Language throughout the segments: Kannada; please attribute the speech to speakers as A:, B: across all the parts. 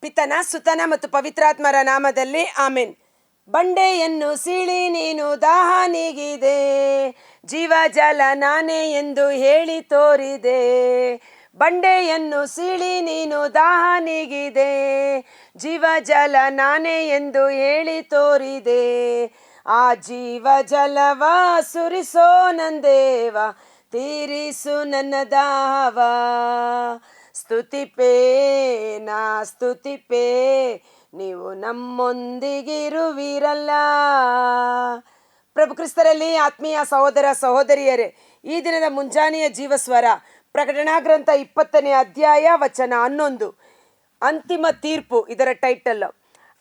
A: ಪಿತನ ಸುತನ ಮತ್ತು ಪವಿತ್ರಾತ್ಮರ ನಾಮದಲ್ಲಿ ಆಮೆನ್. ಬಂಡೆಯನ್ನು ಸೀಳಿ ನೀನು ದಾಹ ನೀಗಿದೆ, ಜೀವ ಜಲ ನಾನೇ ಎಂದು ಹೇಳಿ ತೋರಿದೆ. ಬಂಡೆಯನ್ನು ಸೀಳಿ ನೀನು ದಾಹ ನೀಗಿದೆ, ಜೀವ ಜಲ ನಾನೇ ಎಂದು ಹೇಳಿ ತೋರಿದೆ. ಆ ಜೀವ ಜಲವ ಸುರಿಸೋ ನಂದೇವ, ತೀರಿಸು ನನ್ನ ದಾಹವ. ಸ್ತುತಿಪೇ ನಾ ಸ್ತುತಿಪೇ, ನೀವು ನಮ್ಮೊಂದಿಗಿರುವಿರಲ್ಲ. ಪ್ರಭು ಕ್ರಿಸ್ತರಲ್ಲಿ ಆತ್ಮೀಯ ಸಹೋದರ ಸಹೋದರಿಯರೇ, ಈ ದಿನದ ಮುಂಜಾನೆಯ ಜೀವಸ್ವರ ಪ್ರಕಟಣಾ ಗ್ರಂಥ 20ನೇ ಅಧ್ಯಾಯ ವಚನ 11, ಅಂತಿಮ ತೀರ್ಪು ಇದರ ಟೈಟಲ್.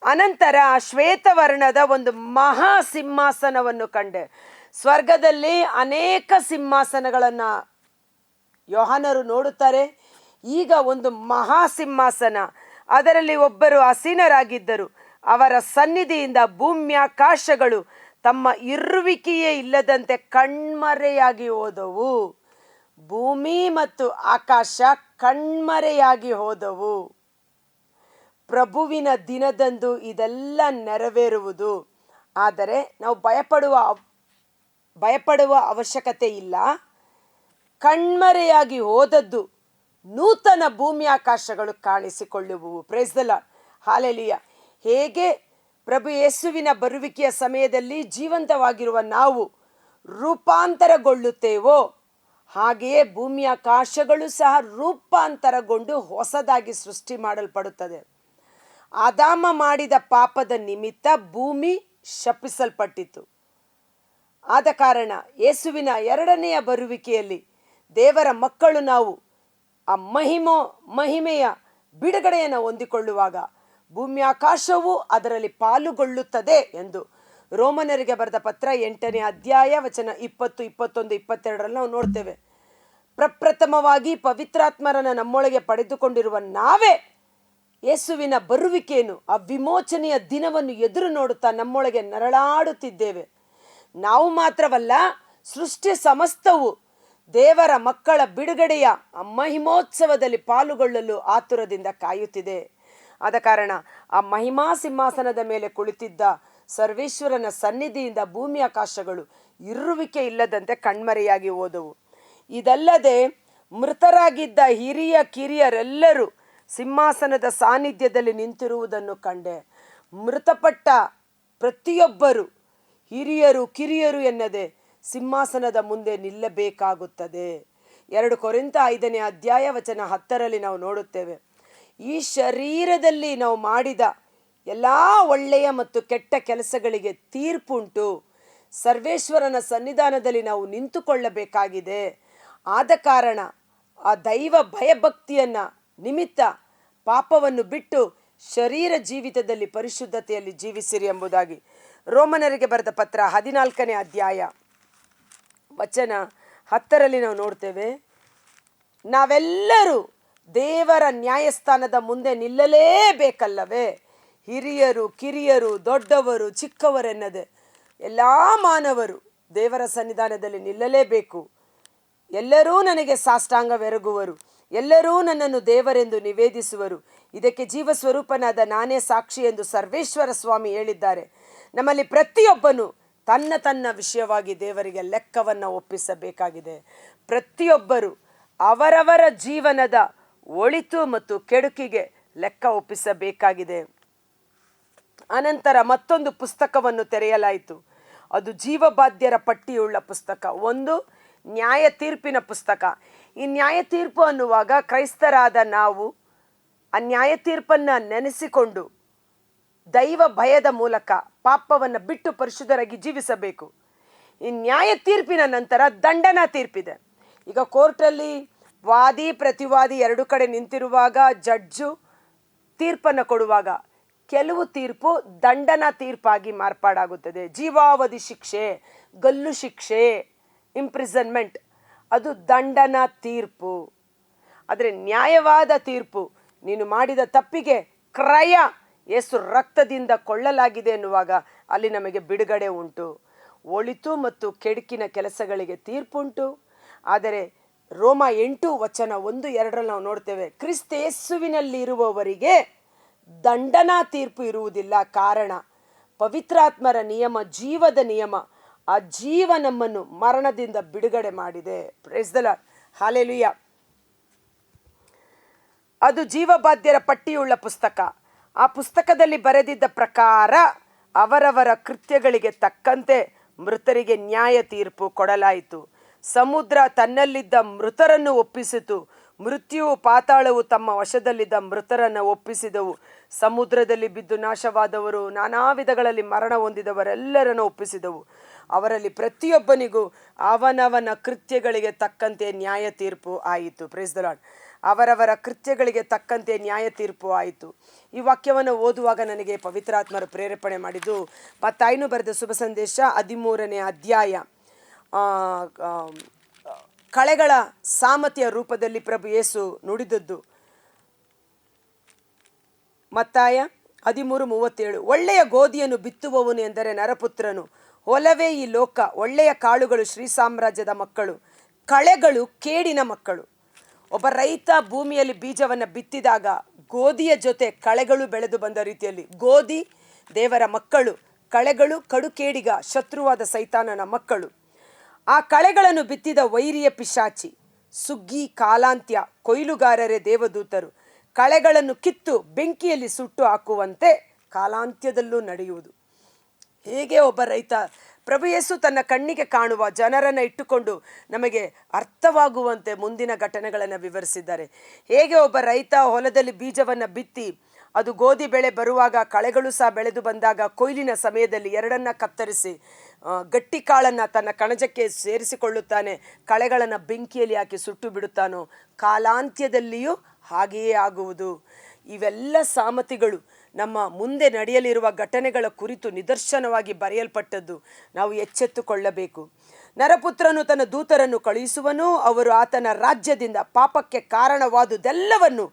A: ಅನಂತರ ಶ್ವೇತವರ್ಣದ ಒಂದು ಮಹಾ ಸಿಂಹಾಸನವನ್ನು ಕಂಡೆ. ಸ್ವರ್ಗದಲ್ಲಿ ಅನೇಕ ಸಿಂಹಾಸನಗಳನ್ನು ಯೋಹಾನರು ನೋಡುತ್ತಾರೆ. ಈಗ ಒಂದು ಮಹಾ ಸಿಂಹಾಸನ, ಅದರಲ್ಲಿ ಒಬ್ಬರು ಆಸೀನರಾಗಿದ್ದರು. ಅವರ ಸನ್ನಿಧಿಯಿಂದ ಭೂಮ್ಯಾಕಾಶಗಳು ತಮ್ಮ ಇರುವಿಕೆಯೇ ಇಲ್ಲದಂತೆ ಕಣ್ಮರೆಯಾಗಿ ಹೋದವು. ಭೂಮಿ ಮತ್ತು ಆಕಾಶ ಕಣ್ಮರೆಯಾಗಿ ಹೋದವು. ಪ್ರಭುವಿನ ದಿನದಂದು ಇದೆಲ್ಲ ನೆರವೇರುವುದು. ಆದರೆ ನಾವು ಭಯಪಡುವ ಅವಶ್ಯಕತೆ ಇಲ್ಲ. ಕಣ್ಮರೆಯಾಗಿ ಹೋದದ್ದು ನೂತನ ಭೂಮಿ ಆಕಾಶಗಳು ಕಾಣಿಸಿಕೊಳ್ಳುವವು. Praise the Lord, hallelujah. ಹೇಗೆ ಪ್ರಭು ಯೇಸುವಿನ ಬರುವಿಕೆಯ ಸಮಯದಲ್ಲಿ ಜೀವಂತವಾಗಿರುವ ನಾವು ರೂಪಾಂತರಗೊಳ್ಳುತ್ತೇವೋ, ಹಾಗೆಯೇ ಭೂಮಿ ಆಕಾಶಗಳು ಸಹ ರೂಪಾಂತರಗೊಂಡು ಹೊಸದಾಗಿ ಸೃಷ್ಟಿ ಮಾಡಲ್ಪಡುತ್ತದೆ. ಆದಾಮ ಮಾಡಿದ ಪಾಪದ ನಿಮಿತ್ತ ಭೂಮಿ ಶಪಿಸಲ್ಪಟ್ಟಿತು. ಆದ ಕಾರಣ ಯೇಸುವಿನ ಎರಡನೆಯ ಬರುವಿಕೆಯಲ್ಲಿ ದೇವರ ಮಕ್ಕಳು ನಾವು ಆ ಮಹಿಮೆಯ ಬಿಡುಗಡೆಯನ್ನು ಹೊಂದಿಕೊಳ್ಳುವಾಗ ಭೂಮಿ ಆಕಾಶವು ಅದರಲ್ಲಿ ಪಾಲುಗೊಳ್ಳುತ್ತದೆ ಎಂದು ರೋಮನರಿಗೆ ಬರೆದ ಪತ್ರ 8ನೇ ಅಧ್ಯಾಯ ವಚನ 20, 21, 22ರಲ್ಲಿ ನಾವು ನೋಡ್ತೇವೆ. ಪ್ರಪ್ರಥಮವಾಗಿ ಪವಿತ್ರಾತ್ಮರನ್ನು ನಮ್ಮೊಳಗೆ ಪಡೆದುಕೊಂಡಿರುವ ನಾವೇ ಯೇಸುವಿನ ಬರುವಿಕೆಯನ್ನು, ಆ ವಿಮೋಚನೆಯ ದಿನವನ್ನು ಎದುರು ನೋಡುತ್ತಾ ನಮ್ಮೊಳಗೆ ನರಳಾಡುತ್ತಿದ್ದೇವೆ. ನಾವು ಮಾತ್ರವಲ್ಲ, ಸೃಷ್ಟಿ ಸಮಸ್ತವು ದೇವರ ಮಕ್ಕಳ ಬಿಡುಗಡೆಯ ಮಹಿಮೋತ್ಸವದಲ್ಲಿ ಪಾಲುಗೊಳ್ಳಲು ಆತುರದಿಂದ ಕಾಯುತ್ತಿದೆ. ಆದ ಕಾರಣ ಆ ಮಹಿಮಾ ಸಿಂಹಾಸನದ ಮೇಲೆ ಕುಳಿತಿದ್ದ ಸರ್ವೇಶ್ವರನ ಸನ್ನಿಧಿಯಿಂದ ಭೂಮಿ ಆಕಾಶಗಳು ಇರುವಿಕೆ ಇಲ್ಲದಂತೆ ಕಣ್ಮರೆಯಾಗಿ ಹೋದವು. ಇದಲ್ಲದೆ ಮೃತರಾಗಿದ್ದ ಹಿರಿಯ ಕಿರಿಯರೆಲ್ಲರೂ ಸಿಂಹಾಸನದ ಸಾನ್ನಿಧ್ಯದಲ್ಲಿ ನಿಂತಿರುವುದನ್ನು ಕಂಡೆ. ಮೃತಪಟ್ಟ ಪ್ರತಿಯೊಬ್ಬರು ಹಿರಿಯರು ಕಿರಿಯರು ಎನ್ನದೆ ಸಿಂಹಾಸನದ ಮುಂದೆ ನಿಲ್ಲಬೇಕಾಗುತ್ತದೆ. 2 ಕೊರಿಂಥ 5ನೇ ಅಧ್ಯಾಯ ವಚನ 10ರಲ್ಲಿ ನಾವು ನೋಡುತ್ತೇವೆ. ಈ ಶರೀರದಲ್ಲಿ ನಾವು ಮಾಡಿದ ಎಲ್ಲ ಒಳ್ಳೆಯ ಮತ್ತು ಕೆಟ್ಟ ಕೆಲಸಗಳಿಗೆ ತೀರ್ಪುಂಟು. ಸರ್ವೇಶ್ವರನ ಸನ್ನಿಧಾನದಲ್ಲಿ ನಾವು ನಿಂತುಕೊಳ್ಳಬೇಕಾಗಿದೆ. ಆದ ಕಾರಣ ಆ ದೈವ ಭಯಭಕ್ತಿಯನ್ನ ನಿಮಿತ್ತ ಪಾಪವನ್ನು ಬಿಟ್ಟು ಶರೀರ ಜೀವಿತದಲ್ಲಿ ಪರಿಶುದ್ಧತೆಯಲ್ಲಿ ಜೀವಿಸಿರಿ ಎಂಬುದಾಗಿ ರೋಮನರಿಗೆ ಬರೆದ ಪತ್ರ 14ನೇ ಅಧ್ಯಾಯ ವಚನ 10ರಲ್ಲಿ ನಾವು ನೋಡ್ತೇವೆ. ನಾವೆಲ್ಲರೂ ದೇವರ ನ್ಯಾಯಸ್ಥಾನದ ಮುಂದೆ ನಿಲ್ಲಲೇಬೇಕಲ್ಲವೇ? ಹಿರಿಯರು ಕಿರಿಯರು ದೊಡ್ಡವರು ಚಿಕ್ಕವರೆನ್ನದೆ ಎಲ್ಲ ಮಾನವರು ದೇವರ ಸನ್ನಿಧಾನದಲ್ಲಿ ನಿಲ್ಲಲೇಬೇಕು. ಎಲ್ಲರೂ ನನಗೆ ಸಾಷ್ಟಾಂಗವೆರಗುವರು, ಎಲ್ಲರೂ ನನ್ನನ್ನು ದೇವರೆಂದು ನಿವೇದಿಸುವರು. ಇದಕ್ಕೆ ಜೀವ ಸ್ವರೂಪನಾದ ನಾನೇ ಸಾಕ್ಷಿ ಎಂದು ಸರ್ವೇಶ್ವರ ಸ್ವಾಮಿ ಹೇಳಿದ್ದಾರೆ. ನಮ್ಮಲ್ಲಿ ಪ್ರತಿಯೊಬ್ಬನು ತನ್ನ ತನ್ನ ವಿಷಯವಾಗಿ ದೇವರಿಗೆ ಲೆಕ್ಕವನ್ನು ಒಪ್ಪಿಸಬೇಕಾಗಿದೆ. ಪ್ರತಿಯೊಬ್ಬರು ಅವರವರ ಜೀವನದ ಒಳಿತು ಮತ್ತು ಕೆಡುಕಿಗೆ ಲೆಕ್ಕ ಒಪ್ಪಿಸಬೇಕಾಗಿದೆ. ಅನಂತರ ಮತ್ತೊಂದು ಪುಸ್ತಕವನ್ನು ತೆರೆಯಲಾಯಿತು. ಅದು ಜೀವಬಾಧ್ಯರ ಪಟ್ಟಿಯುಳ್ಳ ಪುಸ್ತಕ, ಒಂದು ನ್ಯಾಯ ತೀರ್ಪಿನ ಪುಸ್ತಕ. ಈ ನ್ಯಾಯ ತೀರ್ಪು ಅನ್ನುವಾಗ ಕ್ರೈಸ್ತರಾದ ನಾವು ಆ ನ್ಯಾಯ ತೀರ್ಪನ್ನು ನೆನೆಸಿಕೊಂಡು ದೈವ ಭಯದ ಮೂಲಕ ಪಾಪವನ್ನು ಬಿಟ್ಟು ಪರಿಶುದ್ಧರಾಗಿ ಜೀವಿಸಬೇಕು. ಈ ನ್ಯಾಯ ತೀರ್ಪಿನ ನಂತರ ದಂಡನಾ ತೀರ್ಪಿದೆ. ಈಗ ಕೋರ್ಟಲ್ಲಿ ವಾದಿ ಪ್ರತಿವಾದಿ 2 ಕಡೆ ನಿಂತಿರುವಾಗ ಜಡ್ಜು ತೀರ್ಪನ್ನು ಕೊಡುವಾಗ ಕೆಲವು ತೀರ್ಪು ದಂಡನಾ ತೀರ್ಪಾಗಿ ಮಾರ್ಪಾಡಾಗುತ್ತದೆ. ಜೀವಾವಧಿ ಶಿಕ್ಷೆ, ಗಲ್ಲು ಶಿಕ್ಷೆ, ಇಂಪ್ರಿಸನ್ಮೆಂಟ್, ಅದು ದಂಡನಾ ತೀರ್ಪು. ಆದರೆ ನ್ಯಾಯವಾದ ತೀರ್ಪು, ನೀನು ಮಾಡಿದ ತಪ್ಪಿಗೆ ಕ್ರಯ ಯೇಸು ರಕ್ತದಿಂದ ಕೊಳ್ಳಲಾಗಿದೆ ಎನ್ನುವಾಗ ಅಲ್ಲಿ ನಮಗೆ ಬಿಡುಗಡೆ ಉಂಟು. ಒಳಿತು ಮತ್ತು ಕೆಡುಕಿನ ಕೆಲಸಗಳಿಗೆ ತೀರ್ಪುಂಟು. ಆದರೆ ರೋಮ 8 ವಚನ 1-2ರಲ್ಲಿ ನಾವು ನೋಡ್ತೇವೆ, ಕ್ರಿಸ್ತ ಯೇಸುವಿನಲ್ಲಿ ಇರುವವರಿಗೆ ದಂಡನಾ ತೀರ್ಪು ಇರುವುದಿಲ್ಲ. ಕಾರಣ ಪವಿತ್ರಾತ್ಮರ ನಿಯಮ, ಜೀವದ ನಿಯಮ. ಆ ಜೀವ ನಮ್ಮನ್ನು ಮರಣದಿಂದ ಬಿಡುಗಡೆ ಮಾಡಿದೆ. Price the lord, hallelujah. ಅದು ಜೀವಬಾಧ್ಯರ ಪಟ್ಟಿಯುಳ್ಳ ಪುಸ್ತಕ. ಆ ಪುಸ್ತಕದಲ್ಲಿ ಬರೆದಿದ್ದ ಪ್ರಕಾರ ಅವರವರ ಕೃತ್ಯಗಳಿಗೆ ತಕ್ಕಂತೆ ಮೃತರಿಗೆ ನ್ಯಾಯ ತೀರ್ಪು ಕೊಡಲಾಯಿತು. ಸಮುದ್ರ ತನ್ನಲ್ಲಿದ್ದ ಮೃತರನ್ನು ಒಪ್ಪಿಸಿತು. ಮೃತ್ಯುವು ಪಾತಾಳವು ತಮ್ಮ ವಶದಲ್ಲಿದ್ದ ಮೃತರನ್ನು ಒಪ್ಪಿಸಿದವು. ಸಮುದ್ರದಲ್ಲಿ ಬಿದ್ದು ನಾಶವಾದವರು, ನಾನಾ ವಿಧಗಳಲ್ಲಿ ಮರಣ ಹೊಂದಿದವರೆಲ್ಲರನ್ನು ಒಪ್ಪಿಸಿದವು. ಅವರಲ್ಲಿ ಪ್ರತಿಯೊಬ್ಬನಿಗೂ ಅವನವನ ಕೃತ್ಯಗಳಿಗೆ ತಕ್ಕಂತೆ ನ್ಯಾಯ ತೀರ್ಪು ಆಯಿತು. Price the lord. ಅವರವರ ಕೃತ್ಯಗಳಿಗೆ ತಕ್ಕಂತೆ ನ್ಯಾಯ ತೀರ್ಪು ಆಯಿತು. ಈ ವಾಕ್ಯವನ್ನು ಓದುವಾಗ ನನಗೆ ಪವಿತ್ರಾತ್ಮರು ಪ್ರೇರೇಪಣೆ ಮಾಡಿದ್ದು ಮತ್ತಾಯನು ಬರೆದ ಶುಭ ಸಂದೇಶ 13ನೇ ಅಧ್ಯಾಯ ಕಳೆಗಳ ಸಾಮತಿಯ ರೂಪದಲ್ಲಿ ಪ್ರಭು ಯೇಸು ನುಡಿದದ್ದು. ಮತ್ತಾಯ 13:37. ಒಳ್ಳೆಯ ಗೋಧಿಯನ್ನು ಬಿತ್ತುವವನು ಎಂದರೆ ನರಪುತ್ರನು. ಹೊಲವೇ ಈ ಲೋಕ. ಒಳ್ಳೆಯ ಕಾಳುಗಳು ಶ್ರೀ ಸಾಮ್ರಾಜ್ಯದ ಮಕ್ಕಳು, ಕಳೆಗಳು ಕೇಡಿನ ಮಕ್ಕಳು. ಒಬ್ಬ ರೈತ ಭೂಮಿಯಲ್ಲಿ ಬೀಜವನ್ನು ಬಿತ್ತಿದಾಗ ಗೋಧಿಯ ಜೊತೆ ಕಳೆಗಳು ಬೆಳೆದು ಬಂದ ರೀತಿಯಲ್ಲಿ ಗೋಧಿ ದೇವರ ಮಕ್ಕಳು, ಕಳೆಗಳು ಕಡುಕೇಡಿಗ ಶತ್ರುವಾದ ಸೈತಾನನ ಮಕ್ಕಳು. ಆ ಕಳೆಗಳನ್ನು ಬಿತ್ತಿದ ವೈರಿಯ ಪಿಶಾಚಿ, ಸುಗ್ಗಿ ಕಾಲಾಂತ್ಯ, ಕೊಯ್ಲುಗಾರರೇ ದೇವದೂತರು. ಕಳೆಗಳನ್ನು ಕಿತ್ತು ಬೆಂಕಿಯಲ್ಲಿ ಸುಟ್ಟು ಹಾಕುವಂತೆ ಕಾಲಾಂತ್ಯದಲ್ಲೂ ನಡೆಯುವುದು. ಹೇಗೆ ಒಬ್ಬ ರೈತ, ಪ್ರಭು ಯೇಸು ತನ್ನ ಕಣ್ಣಿಗೆ ಕಾಣುವ ಜನರನ್ನು ಇಟ್ಟುಕೊಂಡು ನಮಗೆ ಅರ್ಥವಾಗುವಂತೆ ಮುಂದಿನ ಘಟನೆಗಳನ್ನು ವಿವರಿಸಿದ್ದಾರೆ. ಹೇಗೆ ಒಬ್ಬ ರೈತ ಹೊಲದಲ್ಲಿ ಬೀಜವನ್ನು ಬಿತ್ತಿ ಅದು ಗೋಧಿ ಬೆಳೆ ಬರುವಾಗ ಕಳೆಗಳು ಸಹ ಬೆಳೆದು ಬಂದಾಗ ಕೊಯ್ಲಿನ ಸಮಯದಲ್ಲಿ ಎರಡನ್ನ ಕತ್ತರಿಸಿ ಗಟ್ಟಿ ಕಾಳನ್ನು ತನ್ನ ಕಣಜಕ್ಕೆ ಸೇರಿಸಿಕೊಳ್ಳುತ್ತಾನೆ, ಕಳೆಗಳನ್ನು ಬೆಂಕಿಯಲ್ಲಿ ಹಾಕಿ ಸುಟ್ಟು ಬಿಡುತ್ತಾನೋ, ಕಾಲಾಂತ್ಯದಲ್ಲಿಯೂ ಹಾಗೆಯೇ ಆಗುವುದು. ಇವೆಲ್ಲ ಸಾಮತಿಗಳು ನಮ್ಮ ಮುಂದೆ ನಡೆಯಲಿರುವ ಘಟನೆಗಳ ಕುರಿತು ನಿದರ್ಶನವಾಗಿ ಬರೆಯಲ್ಪಟ್ಟದ್ದು. ನಾವು ಎಚ್ಚೆತ್ತುಕೊಳ್ಳಬೇಕು. ನರಪುತ್ರನು ತನ್ನ ದೂತರನ್ನು ಕಳುಹಿಸುವನು. ಅವರು ಆತನ ರಾಜ್ಯದಿಂದ ಪಾಪಕ್ಕೆ ಕಾರಣವಾದುದೆಲ್ಲವನ್ನು,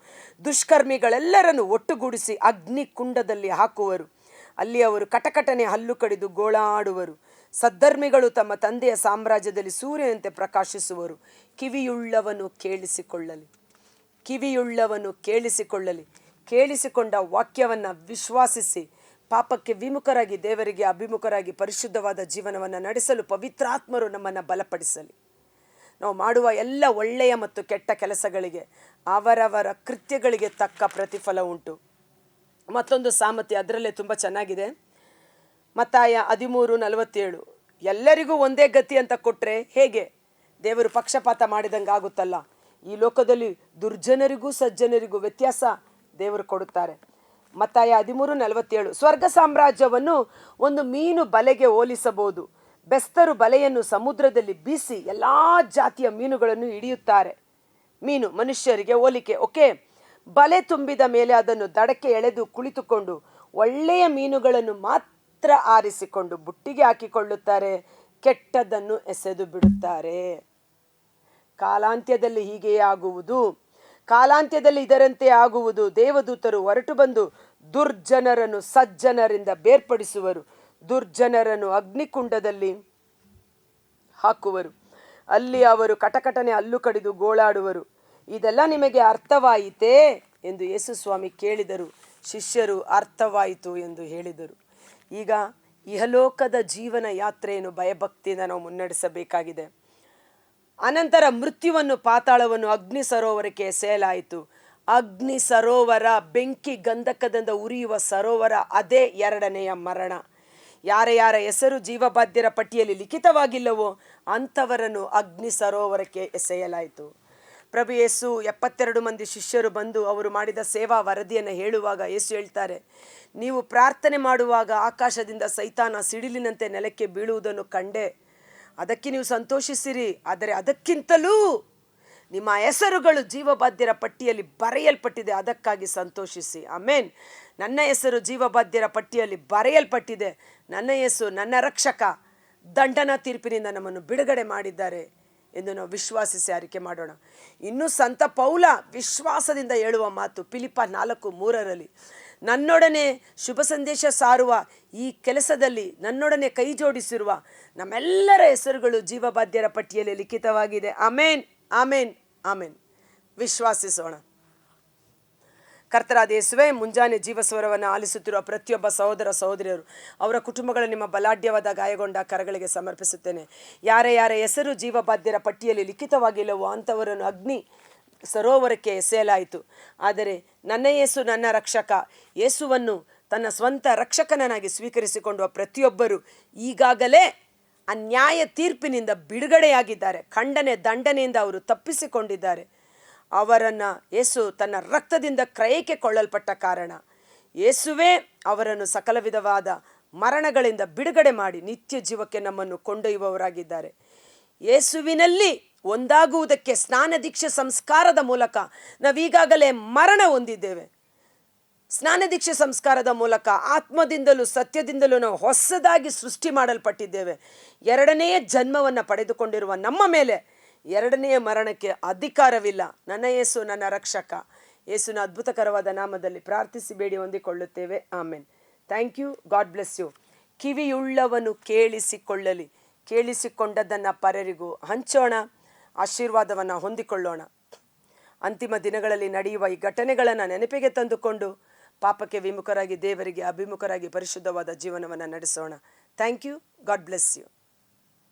A: ದುಷ್ಕರ್ಮಿಗಳೆಲ್ಲರನ್ನು ಒಟ್ಟುಗೂಡಿಸಿ ಅಗ್ನಿ ಕುಂಡದಲ್ಲಿ ಹಾಕುವರು. ಅಲ್ಲಿ ಅವರು ಕಟಕಟನೆ ಹಲ್ಲು ಕಡಿದು ಗೋಳಾಡುವರು. ಸದ್ಧರ್ಮಿಗಳು ತಮ್ಮ ತಂದೆಯ ಸಾಮ್ರಾಜ್ಯದಲ್ಲಿ ಸೂರ್ಯನಂತೆ ಪ್ರಕಾಶಿಸುವರು. ಕಿವಿಯುಳ್ಳವನು ಕೇಳಿಸಿಕೊಳ್ಳಲಿ, ಕಿವಿಯುಳ್ಳವನು ಕೇಳಿಸಿಕೊಳ್ಳಲಿ. ಕೇಳಿಸಿಕೊಂಡ ವಾಕ್ಯವನ್ನು ವಿಶ್ವಾಸಿಸಿ ಪಾಪಕ್ಕೆ ವಿಮುಖರಾಗಿ ದೇವರಿಗೆ ಅಭಿಮುಖರಾಗಿ ಪರಿಶುದ್ಧವಾದ ಜೀವನವನ್ನು ನಡೆಸಲು ಪವಿತ್ರಾತ್ಮರು ನಮ್ಮನ್ನು ಬಲಪಡಿಸಲಿ. ನಾವು ಮಾಡುವ ಎಲ್ಲ ಒಳ್ಳೆಯ ಮತ್ತು ಕೆಟ್ಟ ಕೆಲಸಗಳಿಗೆ ಅವರವರ ಕೃತ್ಯಗಳಿಗೆ ತಕ್ಕ ಪ್ರತಿಫಲ ಉಂಟು. ಮತ್ತೊಂದು ಸಾಮತಿ ಅದರಲ್ಲೇ ತುಂಬ ಚೆನ್ನಾಗಿದೆ. ಮತ್ತಾಯ 13:47. ಎಲ್ಲರಿಗೂ ಒಂದೇ ಗತಿ ಅಂತ ಕೊಟ್ಟರೆ ಹೇಗೆ? ದೇವರು ಪಕ್ಷಪಾತ ಮಾಡಿದಂಗೆ ಆಗುತ್ತಲ್ಲ. ಈ ಲೋಕದಲ್ಲಿ ದುರ್ಜನರಿಗೂ ಸಜ್ಜನರಿಗೂ ವ್ಯತ್ಯಾಸ ದೇವರು ಕೊಡುತ್ತಾರೆ. ಮತ್ತಾಯ 13:47. ಸ್ವರ್ಗ ಸಾಮ್ರಾಜ್ಯವನ್ನು ಒಂದು ಮೀನು ಬಲೆಗೆ ಹೋಲಿಸಬಹುದು. ಬೆಸ್ತರು ಬಲೆಯನ್ನು ಸಮುದ್ರದಲ್ಲಿ ಬೀಸಿ ಎಲ್ಲ ಜಾತಿಯ ಮೀನುಗಳನ್ನು ಹಿಡಿಯುತ್ತಾರೆ. ಮೀನು ಮನುಷ್ಯರಿಗೆ ಹೋಲಿಕೆ, ಓಕೆ. ಬಲೆ ತುಂಬಿದ ಮೇಲೆ ಅದನ್ನು ದಡಕ್ಕೆ ಎಳೆದು ಕುಳಿತುಕೊಂಡು ಒಳ್ಳೆಯ ಮೀನುಗಳನ್ನು ಮಾತ್ರ ಆರಿಸಿಕೊಂಡು ಬುಟ್ಟಿಗೆ ಹಾಕಿಕೊಳ್ಳುತ್ತಾರೆ, ಕೆಟ್ಟದ್ದನ್ನು ಎಸೆದು ಬಿಡುತ್ತಾರೆ. ಕಾಲಾಂತ್ಯದಲ್ಲಿ ಹೀಗೆಯೇ ಆಗುವುದು. ಕಾಲಾಂತ್ಯದಲ್ಲಿ ಇದರಂತೆ ಆಗುವುದು. ದೇವದೂತರು ಹೊರಟು ಬಂದು ದುರ್ಜನರನ್ನು ಸಜ್ಜನರಿಂದ ಬೇರ್ಪಡಿಸುವರು, ದುರ್ಜನರನ್ನು ಅಗ್ನಿಕುಂಡದಲ್ಲಿ ಹಾಕುವರು. ಅಲ್ಲಿ ಅವರು ಕಟಕಟನೆ ಹಲ್ಲು ಕಡಿದು ಗೋಳಾಡುವರು. ಇದೆಲ್ಲ ನಿಮಗೆ ಅರ್ಥವಾಯಿತೇ ಎಂದು ಯೇಸು ಸ್ವಾಮಿ ಕೇಳಿದರು. ಶಿಷ್ಯರು ಅರ್ಥವಾಯಿತು ಎಂದು ಹೇಳಿದರು. ಈಗ ಇಹಲೋಕದ ಜೀವನ ಯಾತ್ರೆಯನ್ನು ಭಯಭಕ್ತಿಯಿಂದ ನಾವು ಮುನ್ನಡೆಸಬೇಕಾಗಿದೆ. ಅನಂತರ ಮೃತ್ಯುವನ್ನು, ಪಾತಾಳವನ್ನು ಅಗ್ನಿ ಸರೋವರಕ್ಕೆ ಎಸೆಯಲಾಯಿತು. ಅಗ್ನಿ ಸರೋವರ, ಬೆಂಕಿ ಗಂಧಕದಿಂದ ಉರಿಯುವ ಸರೋವರ, ಅದೇ ಎರಡನೆಯ ಮರಣ. ಯಾರ ಯಾರ ಹೆಸರು ಜೀವಬಾಧ್ಯರ ಪಟ್ಟಿಯಲ್ಲಿ ಲಿಖಿತವಾಗಿಲ್ಲವೋ ಅಂಥವರನ್ನು ಅಗ್ನಿ ಸರೋವರಕ್ಕೆ ಎಸೆಯಲಾಯಿತು. ಪ್ರಭು ಯೇಸು 72 ಮಂದಿ ಶಿಷ್ಯರು ಬಂದು ಅವರು ಮಾಡಿದ ಸೇವಾ ವರದಿಯನ್ನು ಹೇಳುವಾಗ ಯೇಸು ಹೇಳ್ತಾರೆ, ನೀವು ಪ್ರಾರ್ಥನೆ ಮಾಡುವಾಗ ಆಕಾಶದಿಂದ ಸೈತಾನ ಸಿಡಿಲಿನಂತೆ ನೆಲಕ್ಕೆ ಬೀಳುವುದನ್ನು ಕಂಡೆ, ಅದಕ್ಕೆ ನೀವು ಸಂತೋಷಿಸಿರಿ. ಆದರೆ ಅದಕ್ಕಿಂತಲೂ ನಿಮ್ಮ ಹೆಸರುಗಳು ಜೀವಬಾಧ್ಯರ ಪಟ್ಟಿಯಲ್ಲಿ ಬರೆಯಲ್ಪಟ್ಟಿದೆ, ಅದಕ್ಕಾಗಿ ಸಂತೋಷಿಸಿ. ಆಮೇನ್. ನನ್ನ ಹೆಸರು ಜೀವಬಾಧ್ಯರ ಪಟ್ಟಿಯಲ್ಲಿ ಬರೆಯಲ್ಪಟ್ಟಿದೆ. ನನ್ನ ಯೇಸು ನನ್ನ ರಕ್ಷಕ ದಂಡನ ತೀರ್ಪಿನಿಂದ ನಮ್ಮನ್ನು ಬಿಡುಗಡೆ ಮಾಡಿದ್ದಾರೆ ಎಂದು ನಾವು ವಿಶ್ವಾಸಿಸಿ ಆರಿಕೆ ಮಾಡೋಣ. ಇನ್ನು ಸಂತ ಪೌಲ ವಿಶ್ವಾಸದಿಂದ ಹೇಳುವ ಮಾತು ಫಿಲಿಪ್ಪ 4:3 ನನ್ನೊಡನೆ ಶುಭ ಸಂದೇಶ ಸಾರುವ ಈ ಕೆಲಸದಲ್ಲಿ ನನ್ನೊಡನೆ ಕೈ ಜೋಡಿಸಿರುವ ನಮ್ಮೆಲ್ಲರ ಹೆಸರುಗಳು ಜೀವಬಾಧ್ಯರ ಪಟ್ಟಿಯಲ್ಲಿ ಲಿಖಿತವಾಗಿದೆ. ಆಮೇನ್, ಆಮೇನ್, ಆಮೇನ್. ವಿಶ್ವಾಸಿಸೋಣ. ಕರ್ತರಾದ ಯೇಸುವೇ, ಮುಂಜಾನೆ ಜೀವಸ್ವರವನ್ನು ಆಲಿಸುತ್ತಿರುವ ಪ್ರತಿಯೊಬ್ಬ ಸಹೋದರ ಸಹೋದರಿಯರು, ಅವರ ಕುಟುಂಬಗಳು ನಿಮ್ಮ ಬಲಾಢ್ಯವಾದ ಗಾಯಗೊಂಡ ಕರಗಳಿಗೆ ಸಮರ್ಪಿಸುತ್ತೇನೆ. ಯಾರ ಹೆಸರು ಜೀವಬಾಧ್ಯರ ಪಟ್ಟಿಯಲ್ಲಿ ಲಿಖಿತವಾಗಿಲ್ಲವೋ ಅಂಥವರನ್ನು ಅಗ್ನಿ ಸರೋವರಕ್ಕೆ ಎಸೆಯಲಾಯಿತು. ಆದರೆ ನನ್ನ ಯೇಸು ನನ್ನ ರಕ್ಷಕ, ಯೇಸುವನ್ನು ತನ್ನ ಸ್ವಂತ ರಕ್ಷಕನನ್ನಾಗಿ ಸ್ವೀಕರಿಸಿಕೊಂಡ ಪ್ರತಿಯೊಬ್ಬರು ಈಗಾಗಲೇ ಅನ್ಯಾಯ ತೀರ್ಪಿನಿಂದ ಬಿಡುಗಡೆಯಾಗಿದ್ದಾರೆ. ಖಂಡನೆ ದಂಡನೆಯಿಂದ ಅವರು ತಪ್ಪಿಸಿಕೊಂಡಿದ್ದಾರೆ. ಅವರನ್ನು ಯೇಸು ತನ್ನ ರಕ್ತದಿಂದ ಕ್ರಯಕ್ಕೆ ಕೊಳ್ಳಲ್ಪಟ್ಟ ಕಾರಣ ಯೇಸುವೇ ಅವರನ್ನು ಸಕಲ ವಿಧವಾದ ಮರಣಗಳಿಂದ ಬಿಡುಗಡೆ ಮಾಡಿ ನಿತ್ಯ ಜೀವಕ್ಕೆ ನಮ್ಮನ್ನು ಕೊಂಡೊಯ್ಯುವವರಾಗಿದ್ದಾರೆ. ಯೇಸುವಿನಲ್ಲಿ ಒಂದಾಗುವುದಕ್ಕೆ ಸ್ನಾನ ದೀಕ್ಷೆ ಸಂಸ್ಕಾರದ ಮೂಲಕ ನಾವೀಗಾಗಲೇ ಮರಣ ಹೊಂದಿದ್ದೇವೆ. ಸ್ನಾನ ದೀಕ್ಷೆ ಸಂಸ್ಕಾರದ ಮೂಲಕ ಆತ್ಮದಿಂದಲೂ ಸತ್ಯದಿಂದಲೂ ನಾವು ಹೊಸದಾಗಿ ಸೃಷ್ಟಿ ಮಾಡಲ್ಪಟ್ಟಿದ್ದೇವೆ. ಎರಡನೆಯ ಜನ್ಮವನ್ನು ಪಡೆದುಕೊಂಡಿರುವ ನಮ್ಮ ಮೇಲೆ ಎರಡನೆಯ ಮರಣಕ್ಕೆ ಅಧಿಕಾರವಿಲ್ಲ. ನನ್ನ ಯೇಸು ನನ್ನ ರಕ್ಷಕ, ಯೇಸುನ ಅದ್ಭುತಕರವಾದ ನಾಮದಲ್ಲಿ ಪ್ರಾರ್ಥಿಸಿ ಬೇಡಿ ಹೊಂದಿಕೊಳ್ಳುತ್ತೇವೆ. Amen. Thank you. God bless you. ಕಿವಿಯುಳ್ಳವನು ಕೇಳಿಸಿಕೊಳ್ಳಲಿ. ಕೇಳಿಸಿಕೊಂಡದ್ದನ್ನು ಪರರಿಗೂ ಹಂಚೋಣ, ಆಶೀರ್ವಾದವನ್ನು ಹೊಂದಿಕೊಳ್ಳೋಣ. ಅಂತಿಮ ದಿನಗಳಲ್ಲಿ ನಡೆಯುವ ಈ ಘಟನೆಗಳನ್ನು ನೆನಪಿಗೆ ತಂದುಕೊಂಡು ಪಾಪಕ್ಕೆ ವಿಮುಖರಾಗಿ ದೇವರಿಗೆ ಅಭಿಮುಖರಾಗಿ ಪರಿಶುದ್ಧವಾದ ಜೀವನವನ್ನು ನಡೆಸೋಣ. Thank you. God bless you.